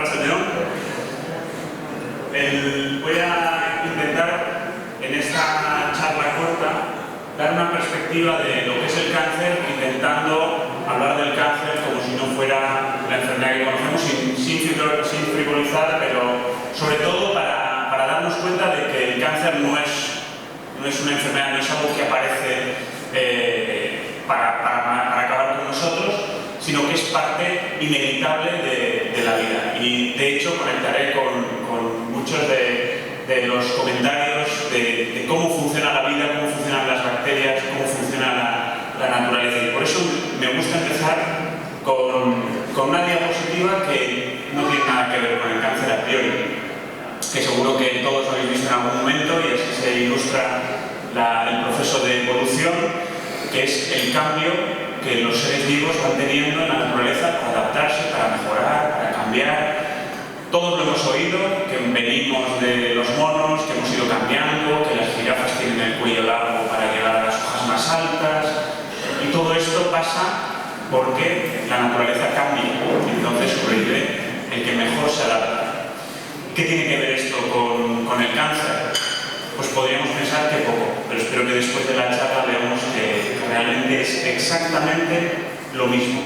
Rachel. Voy a intentar en esta charla corta dar una perspectiva de lo que es el cáncer, intentando hablar del cáncer como si no fuera la enfermedad que conocemos, sin frivolizar, pero sobre todo para darnos cuenta de que el cáncer no es una enfermedad, no es algo que aparece para acabar con nosotros, sino que es parte inevitable de la vida. Y de hecho conectaré con muchos de los comentarios de cómo funciona la vida, cómo funcionan las bacterias, cómo funciona la naturaleza. Y por eso me gusta empezar con una diapositiva que no tiene nada que ver con el cáncer a priori, que seguro que todos habéis visto en algún momento, y así se ilustra el proceso de evolución, que es el cambio que los seres vivos van teniendo en la naturaleza para adaptarse, para mejorar, para cambiar. Todos lo hemos oído, que venimos de los monos, que hemos ido cambiando, que las jirafas tienen el cuello largo para llegar a las hojas más altas, y todo esto pasa porque la naturaleza cambia, entonces sobrevive el que mejor se adapta. ¿Qué tiene que ver esto con el cáncer? Pues podríamos pensar que poco, pero espero que después de la charla veamos que realmente es exactamente lo mismo.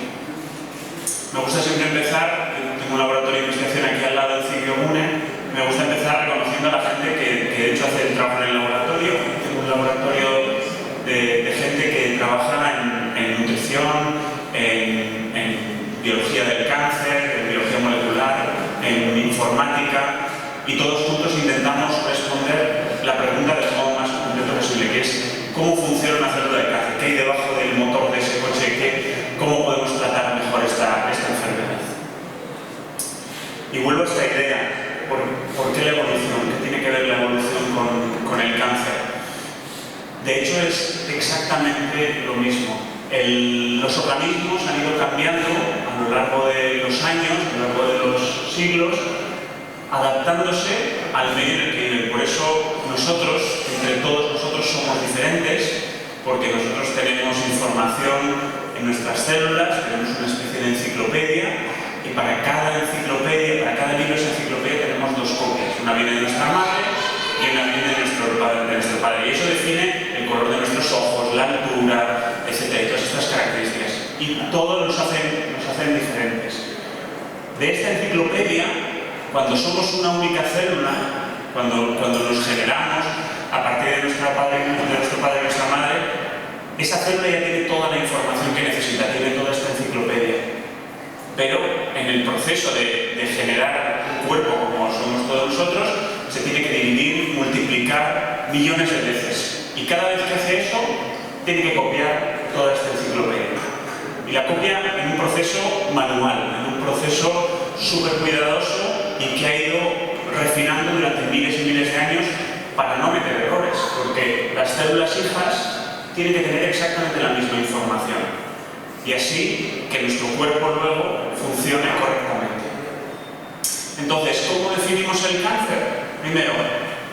Me gusta siempre empezar, tengo un laboratorio de investigación aquí al lado del CIVIO MUNE, me gusta empezar reconociendo a la gente que de hecho hace el trabajo en el laboratorio. Tengo un laboratorio de gente que trabaja en nutrición, en biología del cáncer, en biología molecular, en informática, y todos juntos intentamos responder la pregunta del modo más completo posible, que es ¿cómo funciona una célula de cáncer? ¿Qué hay debajo del motor de ese coche? ¿Cómo podemos tratar mejor esta enfermedad? Y vuelvo a esta idea, ¿por qué la evolución? ¿Qué tiene que ver la evolución con el cáncer? De hecho es exactamente lo mismo. Los organismos han ido cambiando a lo largo de los años, a lo largo de los siglos, adaptándose al medio en el que viven. Por eso nosotros, entre todos nosotros, somos diferentes, porque nosotros tenemos información en nuestras células, tenemos una especie de enciclopedia, y para cada enciclopedia, para cada libro de esa enciclopedia tenemos dos copias. Una viene de nuestra madre y una viene de nuestro padre. Y eso define el color de nuestros ojos, la altura, etc. Y todas estas características. Y todo nos hacen diferentes. De esta enciclopedia, cuando somos una única célula, cuando nos generamos a partir de nuestro padre y nuestra madre, esa célula ya tiene toda la información que necesita, tiene toda esta enciclopedia. Pero en el proceso de generar un cuerpo como somos todos nosotros, se tiene que dividir, multiplicar millones de veces. Y cada vez que hace eso, tiene que copiar toda esta enciclopedia. Y la copia en un proceso manual, en un proceso súper cuidadoso y que ha ido refinando durante miles y miles de años para no meter errores, porque las células hijas tienen que tener exactamente la misma información. Y así que nuestro cuerpo luego funcione correctamente. Entonces, ¿cómo definimos el cáncer? Primero,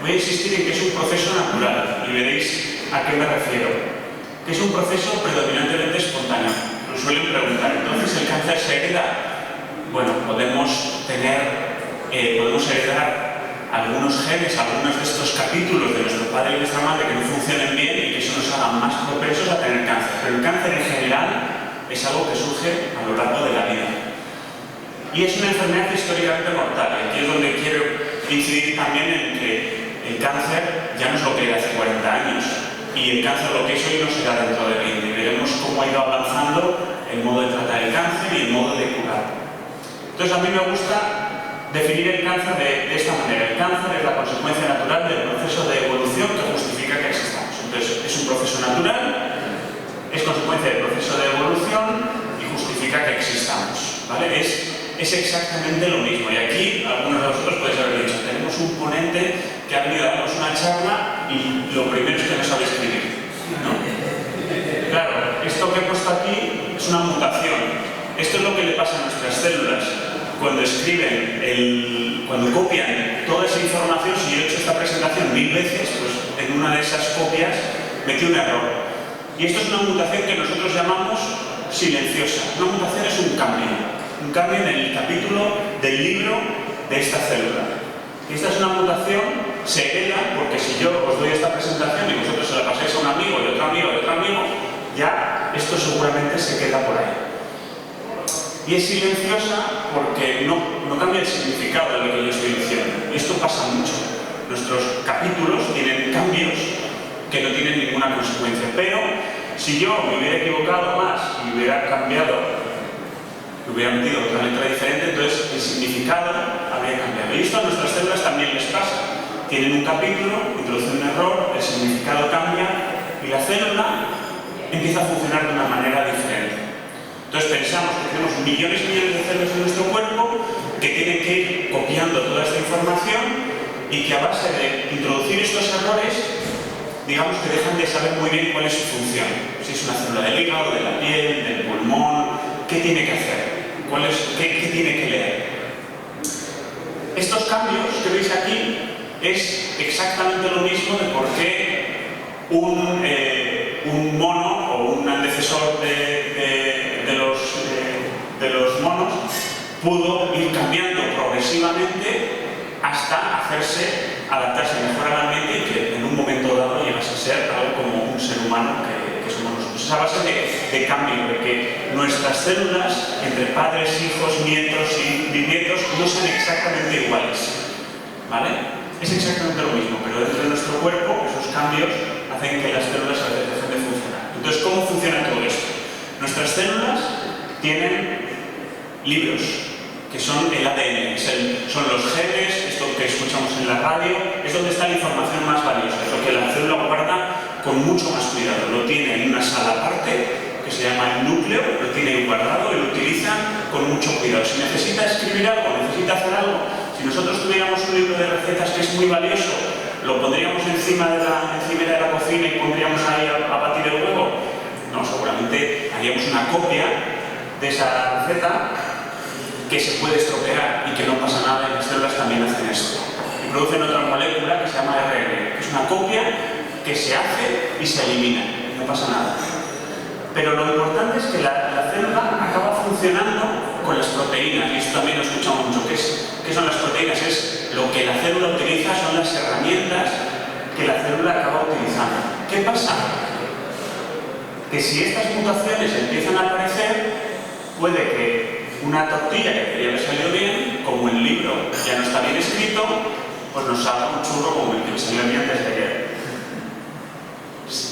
voy a insistir en que es un proceso natural y veréis a qué me refiero. Que es un proceso predominantemente espontáneo. Nos suelen preguntar, ¿entonces el cáncer se hereda? Bueno, podemos heredar algunos genes, algunos de estos capítulos de nuestro padre y nuestra madre que no funcionen bien y que eso nos haga más propensos a tener cáncer. Pero el cáncer en general es algo que surge a lo largo de la vida. Y es una enfermedad históricamente mortal. Y aquí es donde quiero incidir también en que el cáncer ya no es lo que era hace 40 años. Y el cáncer lo que es hoy no será dentro de 20. Y veremos cómo ha ido avanzando el modo de tratar el cáncer y el modo de curar. Entonces a mí me gusta definir el cáncer de esta manera. El cáncer es la consecuencia natural del proceso de evolución que justifica que existamos. Entonces es un proceso natural, es consecuencia del proceso de evolución y justifica que existamos, ¿vale? Es exactamente lo mismo. Y aquí algunos de vosotros podéis haber dicho, tenemos un ponente que ha venido a darnos una charla y lo primero es que no sabe escribir, ¿no? Claro, esto que he puesto aquí es una mutación. Esto es lo que le pasa a nuestras células cuando cuando copian toda esa información. Si yo he hecho esta presentación 1000 veces, pues en una de esas copias metí un error. Y esto es una mutación que nosotros llamamos silenciosa. Una mutación es un cambio. un cambio en el capítulo del libro de esta célula. Y esta es una mutación, se hereda, porque si yo os doy esta presentación y vosotros se la pasáis a un amigo y otro amigo y otro amigo, ya esto seguramente se queda por ahí. Y es silenciosa porque no cambia el significado de lo que yo estoy diciendo. Y esto pasa mucho. Nuestros capítulos tienen cambios que no tienen ninguna consecuencia. Pero si yo me hubiera equivocado más y hubiera cambiado, hubiera metido otra letra diferente, entonces el significado habría cambiado. Y esto a nuestras células también les pasa. Tienen un capítulo, introducen un error, el significado cambia y la célula empieza a funcionar de una manera diferente. Entonces pensamos que tenemos millones y millones de células en nuestro cuerpo que tienen que ir copiando toda esta información y que a base de introducir estos errores, digamos que dejan de saber muy bien cuál es su función. Si es una célula del hígado, de la piel, del pulmón, ¿qué tiene que hacer? ¿Qué tiene que leer? Estos cambios que veis aquí es exactamente lo mismo de por qué un mono o un antecesor de los monos pudo ir cambiando progresivamente hasta adaptarse mejor al ambiente y que en un momento dado llegase a ser algo como un ser humano que somos nosotros. Esa base de cambio, de que nuestras células, entre padres, hijos, nietos y bisnietos, no sean exactamente iguales. ¿Vale? Es exactamente lo mismo, pero dentro de nuestro cuerpo esos cambios hacen que las células a veces dejen de funcionar. Entonces, ¿cómo funciona todo esto? Nuestras células tienen libros, que son el ADN, son los genes, esto que escuchamos en la radio, es donde está la información más valiosa, es lo que la célula guarda con mucho más cuidado. Lo tiene en una sala aparte, que se llama el núcleo, lo tiene guardado y lo utiliza con mucho cuidado. Si necesita escribir algo, necesita hacer algo, si nosotros tuviéramos un libro de recetas que es muy valioso, lo pondríamos encima de la cocina y pondríamos ahí a batir el huevo. No, seguramente haríamos una copia de esa receta que se puede estropear y que no pasa nada, y las células también hacen esto. Y producen otra molécula que se llama ARN, que es una copia que se hace y se elimina, no pasa nada. Pero lo importante es que la célula acaba funcionando con las proteínas, y esto también lo escuchamos mucho. ¿Qué son las proteínas? Es lo que la célula utiliza, son las herramientas que la célula acaba utilizando. ¿Qué pasa? Que si estas mutaciones empiezan a aparecer, puede que una tortilla que debería haber salido bien, como el libro ya no está bien escrito, pues nos salga un churro como el que me salió bien antes de ayer.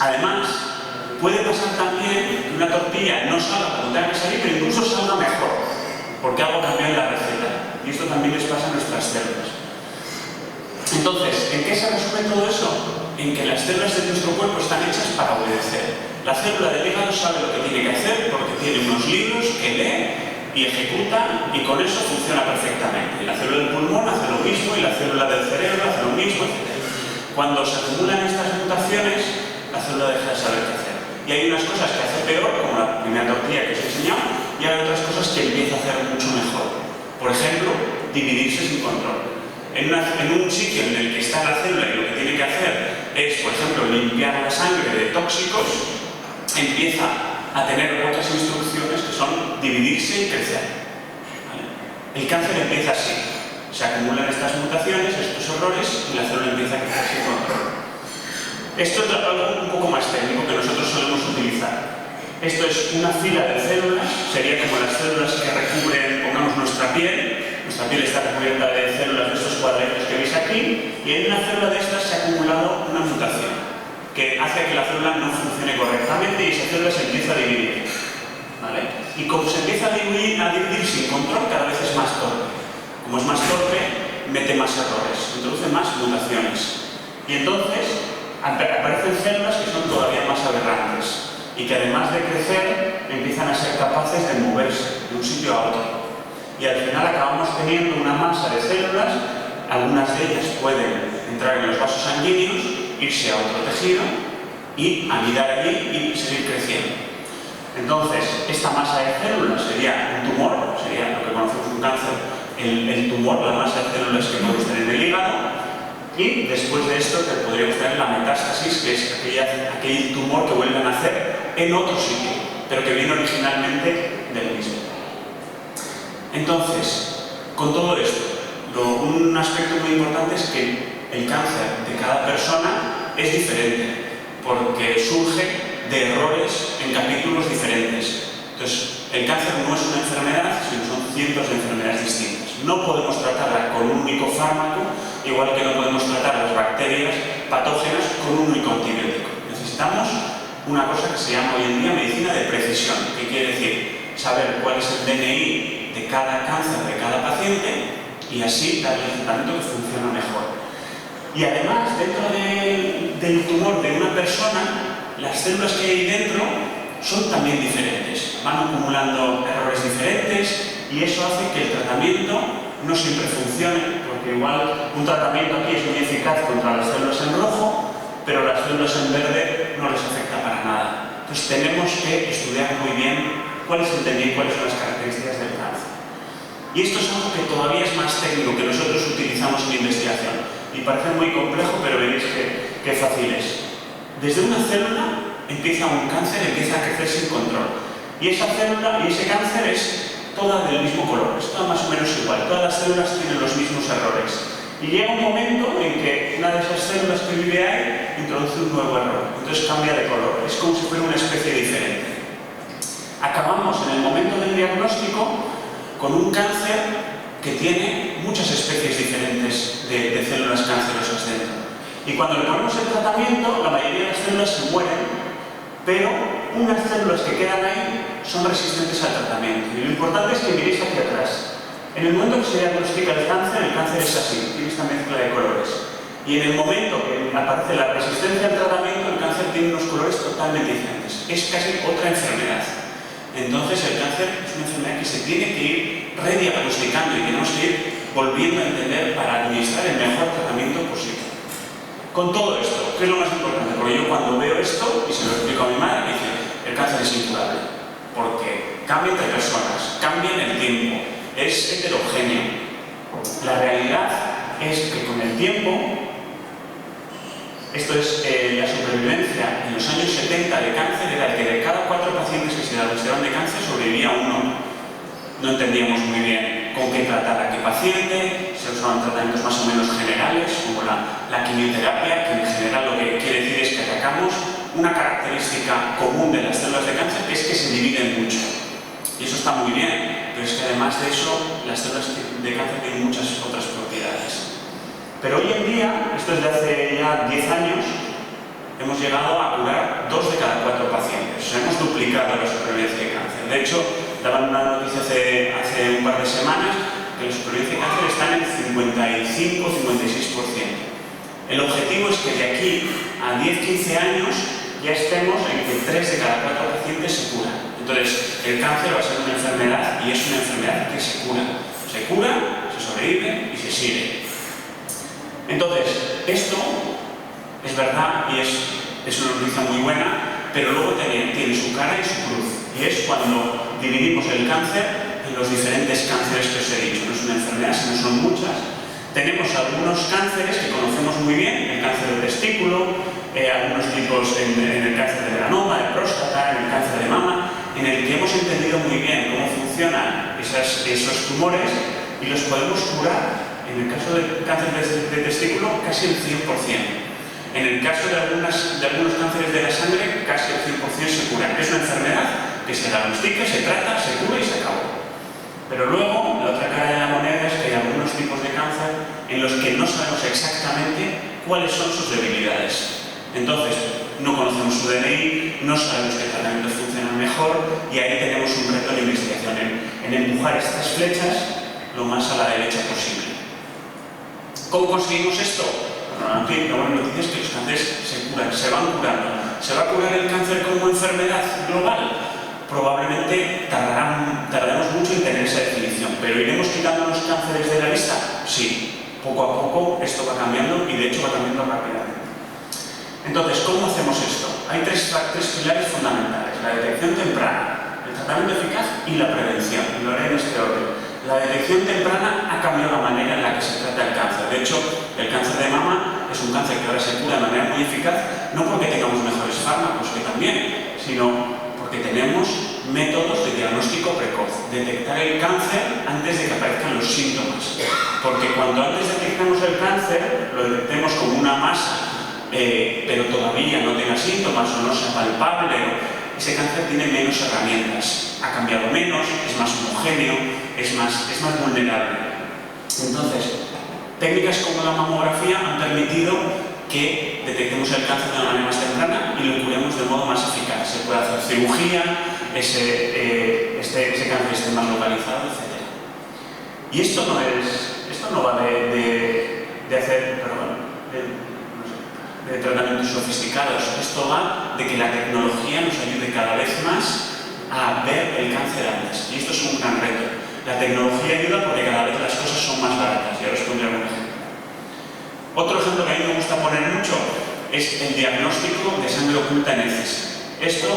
Además, puede pasar también que una tortilla no salga como tenga que salir, pero incluso salga mejor, porque algo cambió en la receta. Y esto también les pasa a nuestras células. Entonces, ¿en qué se resume todo eso? En que las células de nuestro cuerpo están hechas para obedecer. La célula del hígado sabe lo que tiene que hacer porque tiene unos libros que lee y ejecuta, y con eso funciona perfectamente. Y la célula del pulmón hace lo mismo, y la célula del cerebro hace lo mismo, etc. Cuando se acumulan estas mutaciones, la célula deja de saber qué hacer. Y hay unas cosas que hace peor, como la primera tortilla que os he enseñado, y hay otras cosas que empieza a hacer mucho mejor. Por ejemplo, dividirse sin control. En un sitio en el que está la célula y lo que tiene que hacer es, por ejemplo, limpiar la sangre de tóxicos, empieza a tener otras instrucciones que son dividirse y crecer. ¿Vale? El cáncer empieza así. Se acumulan estas mutaciones, estos errores, y la célula empieza a crecer sin control. Esto es algo un poco más técnico que nosotros solemos utilizar. Esto es una fila de células, sería como las células que recubren, pongamos, nuestra piel. Nuestra piel está recubierta de células de estos cuadritos que veis aquí, y en una célula de estas se ha acumulado una mutación que hace que la célula no funcione correctamente y esa célula se empieza a dividir. ¿Vale? Y como se empieza a dividir sin control, cada vez es más torpe. Como es más torpe, mete más errores, introduce más mutaciones. Y entonces aparecen células que son todavía más aberrantes y que además de crecer, empiezan a ser capaces de moverse de un sitio a otro. Y al final acabamos teniendo una masa de células, algunas de ellas pueden entrar en los vasos sanguíneos, irse a otro tejido y anidar allí y seguir creciendo. Entonces, esta masa de células sería un tumor, sería lo que conocemos un cáncer, el tumor, la masa de células que podemos tener en el hígado, y después de esto podríamos tener la metástasis, que es aquel tumor que vuelve a nacer en otro sitio, pero que viene originalmente del mismo. Entonces, con todo esto, un aspecto muy importante es que el cáncer de cada persona es diferente, porque surge de errores en capítulos diferentes. Entonces, el cáncer no es una enfermedad, sino son cientos de enfermedades distintas. No podemos tratarla con un único fármaco, igual que no podemos tratar las bacterias patógenas con un único antibiótico. Necesitamos una cosa que se llama hoy en día medicina de precisión, que quiere decir saber cuál es el DNI de cada cáncer de cada paciente y así darle el tratamiento que funciona mejor. Y además, dentro del tumor de una persona, las células que hay dentro son también diferentes, van acumulando errores diferentes y eso hace que el tratamiento no siempre funcione, porque igual un tratamiento aquí es muy eficaz contra las células en rojo, pero las células en verde no les afecta para nada. Entonces tenemos que estudiar muy bien cuál es el DNI, cuáles son las características del cáncer. Y esto es algo que todavía es más técnico que nosotros utilizamos en investigación y parece muy complejo, pero veréis que fácil es. Desde una célula empieza un cáncer, empieza a crecer sin control. Y esa célula y ese cáncer es toda del mismo color, es toda más o menos igual, todas las células tienen los mismos errores. Y llega un momento en que una de esas células que vive ahí introduce un nuevo error, entonces cambia de color, es como si fuera una especie diferente. Acabamos en el momento del diagnóstico con un cáncer que tiene muchas especies diferentes de células cancerosas dentro. Y cuando le ponemos el tratamiento, la mayoría de las células se mueren, pero unas células que quedan ahí son resistentes al tratamiento. Y lo importante es que miréis hacia atrás. En el momento que se diagnostica el cáncer es así, tiene esta mezcla de colores. Y en el momento que aparece la resistencia al tratamiento, el cáncer tiene unos colores totalmente diferentes. Es casi otra enfermedad. Entonces el cáncer es una enfermedad que se tiene que ir rediagnosticando y tenemos que ir volviendo a entender para administrar el mejor tratamiento posible. Con todo esto, ¿qué es lo más importante? Porque yo cuando veo esto, y se lo explico a mi madre, me dice, el cáncer es incurable. Porque cambia entre personas, cambia en el tiempo, es heterogéneo. La realidad es que con el tiempo, esto es la supervivencia en los años 70 de cáncer, era el que de cada 4 pacientes que se diagnosticaban de cáncer sobrevivía uno. No entendíamos muy bien con qué tratar a qué paciente, se usaban tratamientos más o menos generales, como la quimioterapia, que en general lo que quiere decir es que atacamos una característica común de las células de cáncer, que es que se dividen mucho. Y eso está muy bien, pero es que además de eso, las células de cáncer tienen muchas otras propiedades. Pero hoy en día, esto es de hace ya 10 años, hemos llegado a curar 2 de cada 4 pacientes. O sea, hemos duplicado la supervivencia de cáncer. De hecho, daban una noticia hace un par de semanas que la supervivencia de cáncer está en el 55-56%. El objetivo es que de aquí a 10-15 años ya estemos en que 3 de cada 4 pacientes se curan. Entonces, el cáncer va a ser una enfermedad y es una enfermedad que se cura. Se cura, se sobrevive y se sigue. Entonces, esto es verdad y es una noticia muy buena, pero luego tiene su cara y su cruz. Y es cuando dividimos el cáncer en los diferentes cánceres que os he dicho. No es una enfermedad, sino son muchas. Tenemos algunos cánceres que conocemos muy bien, el cáncer de testículo, algunos tipos en el cáncer de melanoma, de próstata, en el cáncer de mama, en el que hemos entendido muy bien cómo funcionan esos tumores y los podemos curar. En el caso del cáncer de testículo, casi el 100%. En el caso de algunos cánceres de la sangre, casi el 100% se curan. Es una enfermedad que se diagnostica, se trata, se cura y se acabó. Pero luego, la otra cara de la moneda es que hay algunos tipos de cáncer en los que no sabemos exactamente cuáles son sus debilidades. Entonces, no conocemos su DNI, no sabemos qué tratamientos funcionan mejor y ahí tenemos un reto de investigación en empujar estas flechas lo más a la derecha posible. ¿Cómo conseguimos esto? Bueno, la buena noticia es que los cánceres se curan, se van curando. ¿Se va a curar el cáncer como enfermedad global? Probablemente tardaremos mucho en tener esa definición, pero ¿iremos quitando los cánceres de la vista? Sí, poco a poco esto va cambiando y de hecho va cambiando rápidamente. Entonces, ¿cómo hacemos esto? Hay tres pilares fundamentales: la detección temprana, el tratamiento eficaz y la prevención. Lo haré en este orden. La detección temprana ha cambiado la manera en la que se trata el cáncer. De hecho, el cáncer de mama es un cáncer que ahora se cura de manera muy eficaz, no porque tengamos mejores fármacos, que también, sino porque porque tenemos métodos de diagnóstico precoz, detectar el cáncer antes de que aparezcan los síntomas. Porque cuando antes detectamos el cáncer, lo detectemos como una masa, pero todavía no tenga síntomas o no sea palpable, ese cáncer tiene menos herramientas, ha cambiado menos, es más homogéneo, es más vulnerable. Entonces, técnicas como la mamografía han permitido que detectemos el cáncer de una manera más temprana y lo curemos de modo más eficaz. Se puede hacer cirugía, ese cáncer esté más localizado, etc. Y esto no va de hacer, de tratamientos sofisticados. Esto va de que la tecnología nos ayude cada vez más a ver el cáncer antes. Y esto es un gran reto. La tecnología ayuda porque cada vez las cosas son más baratas. Ya os pondré algún ejemplo. Otro ejemplo que a mí me gusta poner mucho es el diagnóstico de sangre oculta en heces. Esto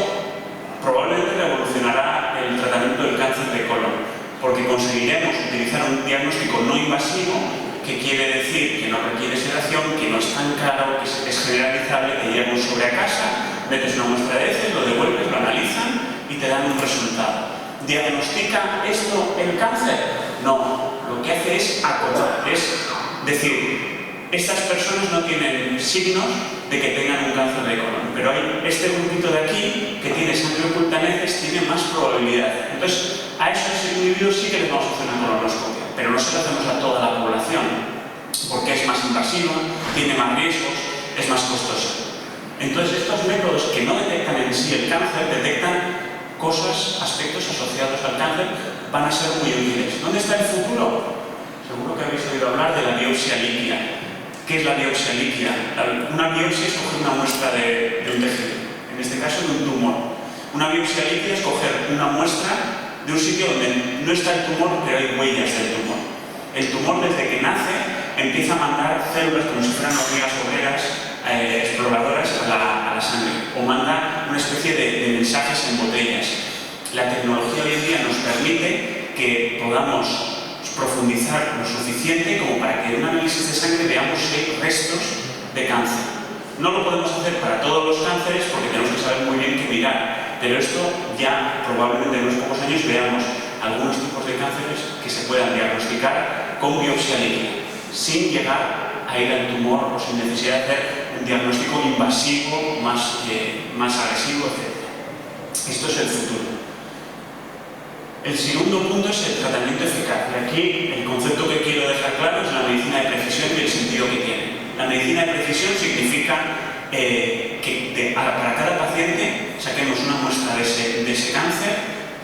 probablemente revolucionará el tratamiento del cáncer de colon, porque conseguiremos utilizar un diagnóstico no invasivo, que quiere decir que no requiere sedación, que no es tan caro, que es generalizable, que llevamos sobre a casa, metes una muestra de heces, lo devuelves, lo analizan y te dan un resultado. ¿Diagnostica esto el cáncer? No, lo que hace es acotar, es decir, estas personas no tienen signos de que tengan un cáncer de colon, pero hay este grupito de aquí que tiene sangre oculta en heces, tiene más probabilidad. Entonces, a esos individuos sí que les vamos a hacer una colonoscopia, pero no se lo hacemos a toda la población, porque es más invasiva, tiene más riesgos, es más costosa. Entonces, estos métodos que no detectan en sí el cáncer, detectan cosas, aspectos asociados al cáncer, van a ser muy útiles. ¿Dónde está el futuro? Seguro que habéis oído hablar de la biopsia líquida. ¿Qué es la biopsia líquida? Una biopsia es coger una muestra de un tejido, en este caso de un tumor. Una biopsia líquida es coger una muestra de un sitio donde no está el tumor, pero hay huellas del tumor. El tumor, desde que nace, empieza a mandar células como si fueran hormigas obreras exploradoras a la sangre, o manda una especie de mensajes en botellas. La tecnología hoy en día nos permite que podamos profundizar lo suficiente como para que en un análisis de sangre veamos si hay restos de cáncer. No lo podemos hacer para todos los cánceres porque tenemos que saber muy bien qué mirar, pero esto ya probablemente en unos pocos años veamos algunos tipos de cánceres que se puedan diagnosticar con biopsia líquida, sin llegar a ir al tumor o sin necesidad de hacer un diagnóstico invasivo, más agresivo, etc. Esto es el futuro. El segundo punto es el tratamiento eficaz. Y aquí el concepto que quiero dejar claro es la medicina de precisión y el sentido que tiene. La medicina de precisión significa que para cada paciente saquemos una muestra de ese cáncer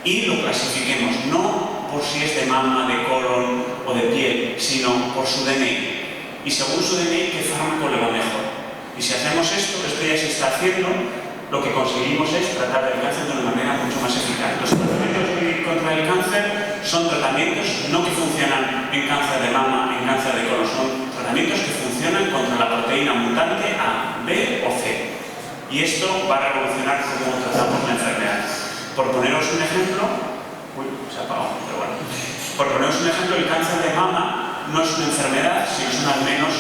y lo clasifiquemos, no por si es de mama, de colon o de piel, sino por su DNI. Y según su DNI, qué fármaco le va mejor. Y si hacemos esto ya se está haciendo, lo que conseguimos es tratar el cáncer de una manera mucho más eficaz. Los tratamientos contra el cáncer son tratamientos no que funcionan en cáncer de mama, en cáncer de colon, son tratamientos que funcionan contra la proteína mutante A, B o C. Y esto va a revolucionar cómo tratamos la enfermedad. Por poneros un ejemplo, se ha apagado, pero bueno. Por poneros un ejemplo, el cáncer de mama no es una enfermedad, sino son al menos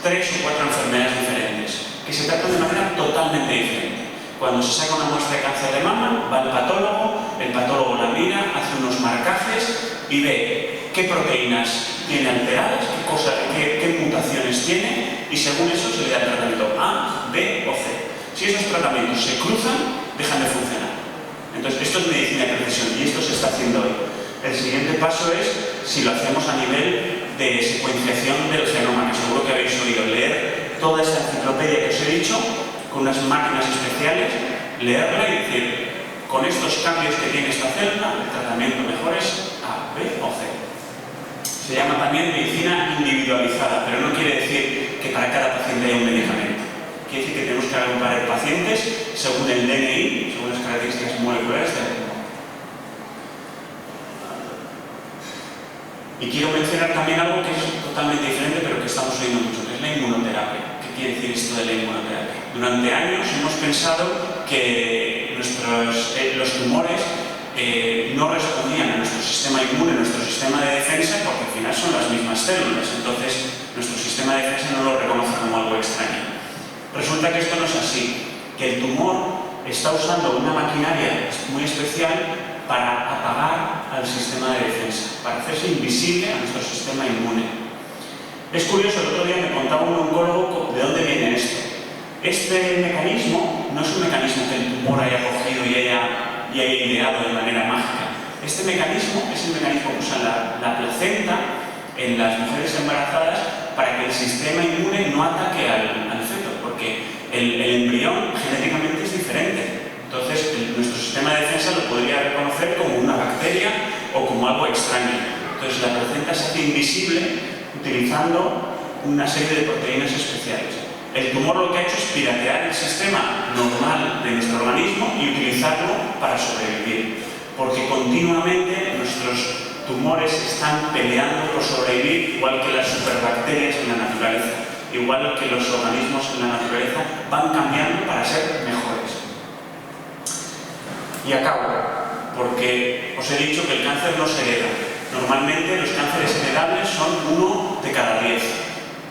3 o 4 enfermedades diferentes, que se tratan de manera totalmente diferente. Cuando se saca una muestra de cáncer de mama, va el patólogo la mira, hace unos marcajes y ve qué proteínas tiene alteradas, qué mutaciones tiene, y según eso se le da el tratamiento A, B o C. Si esos tratamientos se cruzan, dejan de funcionar. Entonces, esto es medicina de precisión y esto se está haciendo hoy. El siguiente paso es si lo hacemos a nivel de secuenciación del genoma, que seguro que habéis oído leer toda esta enciclopedia que os he dicho, con unas máquinas especiales, leerla y decir, con estos cambios que tiene esta célula, el tratamiento mejor es A, B o C. Se llama también medicina individualizada, pero no quiere decir que para cada paciente haya un medicamento. Quiere decir que tenemos que agrupar pacientes según el DNI, según las características moleculares del tumor. Y quiero mencionar también algo que es totalmente diferente, pero que estamos oyendo mucho, que es la inmunoterapia. ¿Qué quiere decir esto de la inmunoterapia? Durante años hemos pensado que los tumores no respondían a nuestro sistema inmune, a nuestro sistema de defensa, porque al final son las mismas células. Entonces, nuestro sistema de defensa no lo reconoce como algo extraño. Resulta que esto no es así, que el tumor está usando una maquinaria muy especial para apagar al sistema de defensa, para hacerse invisible a nuestro sistema inmune. Es curioso, el otro día me contaba un oncólogo de dónde viene esto. Este mecanismo no es un mecanismo que el tumor haya cogido y haya ideado de manera mágica. Este mecanismo es el mecanismo que usa la placenta en las mujeres embarazadas para que el sistema inmune no ataque al feto, porque el embrión genéticamente es diferente. Entonces, nuestro sistema de defensa lo podría reconocer como una bacteria o como algo extraño. Entonces, la placenta se hace invisible utilizando una serie de proteínas especiales. El tumor lo que ha hecho es piratear el sistema normal de nuestro organismo y utilizarlo para sobrevivir, porque continuamente nuestros tumores están peleando por sobrevivir, igual que las superbacterias en la naturaleza, igual que los organismos en la naturaleza van cambiando para ser mejores. Y acabo, porque os he dicho que el cáncer no se hereda. Normalmente los cánceres heredables son 1 de cada 10.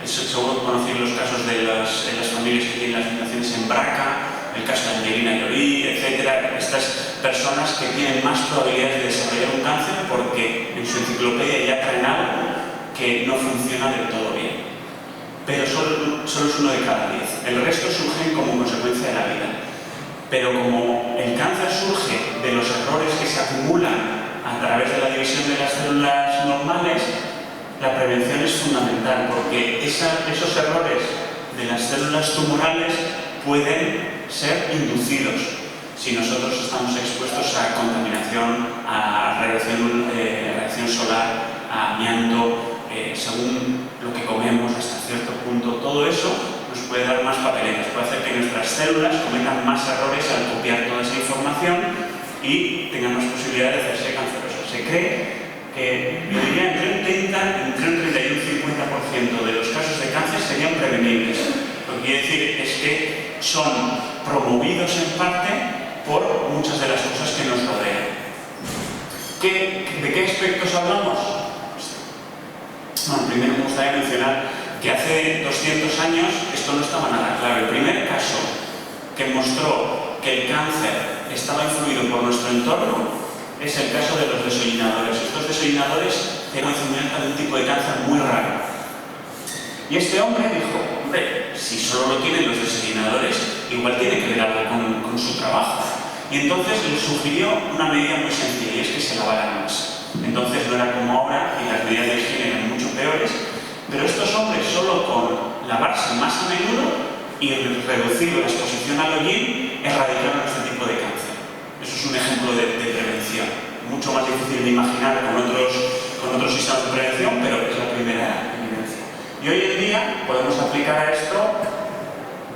Seguro que conocéis los casos de las familias que tienen las mutaciones en BRCA, el caso de Angelina Jolie, etc. Estas personas que tienen más probabilidades de desarrollar un cáncer porque en su enciclopedia ya traen algo que no funciona del todo bien. Pero solo es 1 de cada 10. El resto surgen como consecuencia de la vida. Pero como el cáncer surge de los errores que se acumulan a través de la división de las células normales, la prevención es fundamental, porque esos errores de las células tumorales pueden ser inducidos si nosotros estamos expuestos a contaminación, a radiación solar, a amianto, según lo que comemos hasta cierto punto. Todo eso nos puede dar más papeletas, puede hacer que nuestras células cometan más errores al copiar toda esa información y tengan más posibilidad de hacerse cancerosas. Se cree que, yo diría, entre un 30 y un 50% de los casos de cáncer serían prevenibles. Lo que quiere decir es que son promovidos en parte por muchas de las cosas que nos rodean. ¿De qué aspectos hablamos? Bueno, primero me gustaría mencionar que hace 200 años esto no estaba nada claro. El primer caso que mostró que el cáncer estaba influido por nuestro entorno es el caso de los deshollinadores. Estos deshollinadores tienen un tipo de cáncer muy raro. Y este hombre dijo, hombre, si solo lo tienen los deshollinadores, igual tiene que ver algo con su trabajo. Y entonces le sugirió una medida muy sencilla, y es que se lavaran más. Entonces no era como ahora, y las medidas de higiene eran mucho peores, pero estos hombres solo con lavarse más a menudo y reducir la exposición al hollín erradicaron este tipo de cáncer. Eso es un ejemplo de prevención, mucho más difícil de imaginar con otros sistemas de prevención, pero es la primera evidencia. Y hoy en día podemos aplicar a esto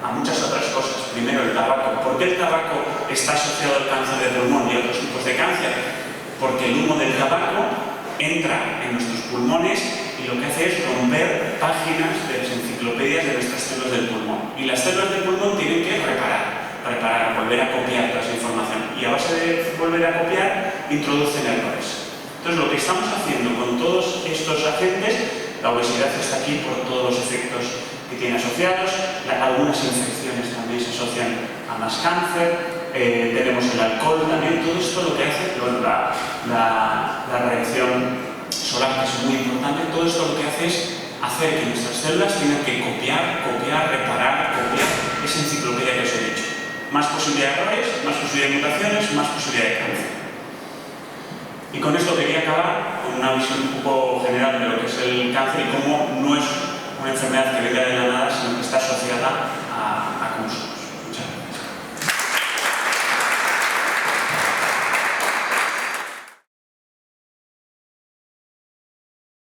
a muchas otras cosas. Primero, el tabaco. ¿Por qué el tabaco está asociado al cáncer de pulmón y a otros tipos de cáncer? Porque el humo del tabaco entra en nuestros pulmones y lo que hace es romper páginas de las enciclopedias de nuestras células del pulmón. Y las células del pulmón tienen que reparar, volver a copiar toda esa información. Y a base de volver a copiar, introducen errores. Entonces, lo que estamos haciendo con todos estos agentes, la obesidad está aquí por todos los efectos que tiene asociados, algunas infecciones también se asocian a más cáncer, tenemos el alcohol también, todo esto lo que hace, la radiación solar, que es muy importante, todo esto lo que hace es hacer que nuestras células tengan que copiar, reparar, copiar esa enciclopedia que os he dicho. Más posibilidad de errores, más posibilidad de mutaciones, más posibilidad de cáncer. Y con esto quería acabar con una visión un poco general de lo que es el cáncer y cómo no es una enfermedad que venga de la nada, sino que está asociada